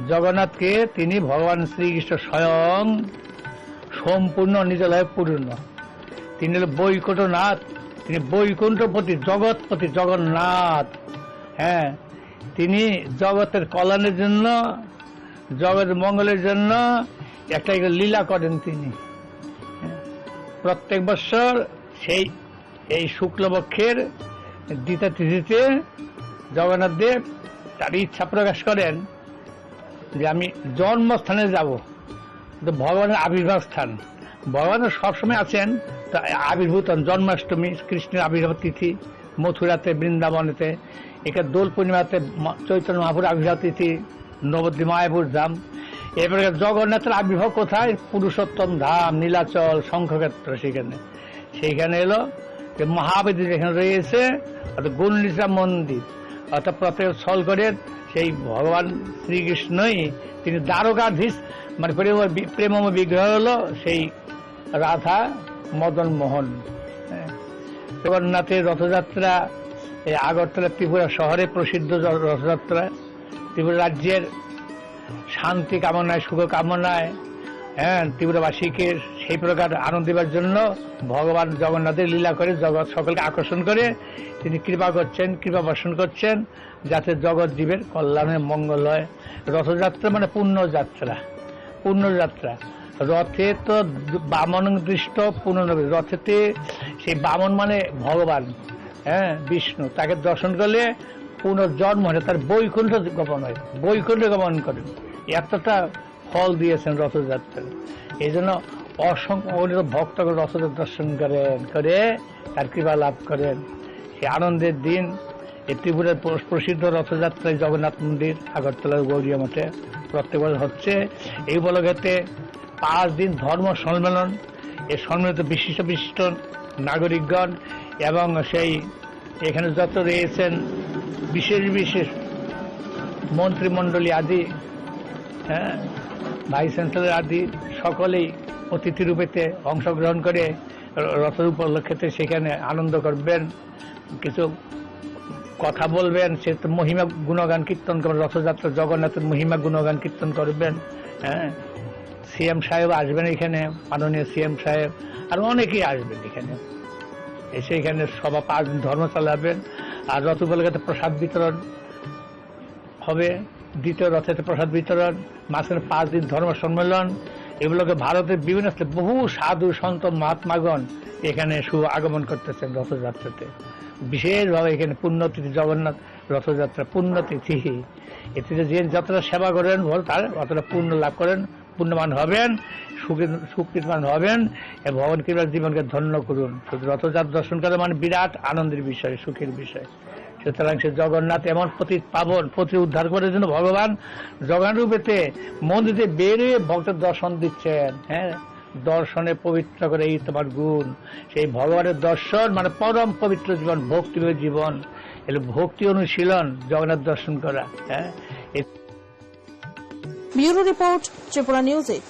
জগন্নাথকে তিনি ভগবান শ্রীকৃষ্ণ স্বয়ং সম্পূর্ণ নিজলয়ে পূর্ণ। তিনি হল বৈকুণ্ঠনাথ, তিনি বৈকুণ্ঠপতি, জগৎপতি, জগন্নাথ। হ্যাঁ, তিনি জগতের কল্যাণের জন্য, জগতের মঙ্গলের জন্য একটা লীলা করেন তিনি। প্রত্যেক বৎসর এই শুক্লপক্ষের দ্বিতীয় তিথিতে জগন্নাথ দেব তার ইচ্ছা প্রকাশ করেন যে আমি জন্মস্থানে যাব, ভগবানের আবির্ভাব স্থান। ভগবান সবসময় আছেন, আবির্ভূত জন্মাষ্টমী কৃষ্ণের আবির্ভাব তিথি, মথুরাতে বৃন্দাবনেতে, এখানে দোল পূর্ণিমাতে চৈতন্য মহাপুর আবির্ভাব তিথি, নবদ্বীপ মায়াপুর ধাম। এরপরে জগন্নাথের আবির্ভাব কোথায়? পুরুষোত্তম ধাম, নীলাচল, শঙ্খক্ষেত্র, সেইখানে এলো যে মহাবেদী যেখানে রয়েছে অর্থাৎ গুন্ডিচা মন্দির, অর্থাৎ প্রত্যেক স্থল করে সেই ভগবান শ্রীকৃষ্ণই তিনি দ্বারকাধীশ, মানে প্রেমময় বিগ্রহ হলো সেই রাধা মদন মোহন। জগন্নাথের রথযাত্রা এই আগরতলা ত্রিপুরা শহরে প্রসিদ্ধ রথযাত্রা। ত্রিপুরা রাজ্যের শান্তি কামনায়, সুখ কামনায়, ত্রিপুরাবাসীকে সেই প্রকার আনন্দ দেওয়ার জন্য ভগবান জগন্নাথের লীলা করে জগৎ সকলকে আকর্ষণ করে তিনি কৃপা করছেন, কৃপা বর্ষণ করছেন যাতে জগৎ জীবের কল্যাণের মঙ্গল হয়। রথযাত্রা মানে পুণ্যযাত্রা, পুণ্যযাত্রা। রথে তো বামন দৃষ্ট পুনর্নবী, রথেতে সেই বামন মানে ভগবান, বিষ্ণু, তাকে দর্শন করলে পুনর্জন্ম হয়, তার বৈকুণ্ঠ গমন হয়, বৈকুণ্ঠ গমন করেন। এতটা ফল দিয়েছেন রথযাত্রা। এই জন্য অসংখ্য ভক্ত রথযাত্রা দর্শন করেন, করে তার কৃপা লাভ করেন। সেই আনন্দের দিন এই ত্রিপুরার প্রসিদ্ধ রথযাত্রায় জগন্নাথ মন্দির আগরতলার গৌরীয় মঠে প্রত্যেক বছর হচ্ছে। এই উপলক্ষেতে 5 দিন ধর্ম সম্মেলন, এই সম্মেলনে বিশিষ্ট বিশিষ্ট নাগরিকগণ এবং সেই এখানে যত রয়েছেন বিশেষ বিশেষ মন্ত্রিমণ্ডলী আদি, ভাইস চ্যান্সেলর আদি সকলেই অতিথি রূপেতে অংশগ্রহণ করে রথ উপলক্ষেতে সেখানে আনন্দ করবেন, কিছু কথা বলবেন, সে মহিমা গুণগান কীর্তন করবেন, রথযাত্রা জগন্নাথের মহিমা গুণগান কীর্তন করবেন। সিএম সাহেব আসবেন এখানে, মাননীয় সিএম সাহেব, আর অনেকেই আসবেন এখানে এসে এখানে সভা 5 দিন ধর্ম চালাবেন। আর রথ উপলক্ষে প্রসাদ বিতরণ হবে, দ্বিতীয় রথেতে প্রসাদ বিতরণ, মাঝখানে 5 দিন ধর্ম সম্মেলন। এগুলোকে ভারতের বিভিন্ন বহু সাধু সন্ত মহাত্মাগণ এখানে আগমন করতেছেন রথযাত্রাতে। বিশেষভাবে এখানে পুণ্যতিথি জগন্নাথ রথযাত্রা পুণ্যতিথি, এতে যে যতটা সেবা করেন তার অতটা পুণ্য লাভ করেন, পুণ্যবান হবেন, সুকৃতবান হবেন, এবং ভগবান কৃপার জীবনকে ধন্য করুন। শুধু রথযাত্রা দর্শন করা মানে বিরাট আনন্দের বিষয়, সুখের বিষয়। সুতরাং সে জগন্নাথ এমন পতি পাবন, পতি উদ্ধার করার জন্য ভগবান জগন্নাথ রূপেতে মন্দিরে বেরিয়ে ভক্তের দর্শন দিচ্ছেন। দর্শনে পবিত্র করে এই তোমার গুণ। সেই ভগবানের দর্শন মানে পরম পবিত্র জীবন, ভক্তিময় জীবন, এগুলো ভক্তি অনুশীলন, জগন্নাথ দর্শন করা। Bureau report, Tripura news 8।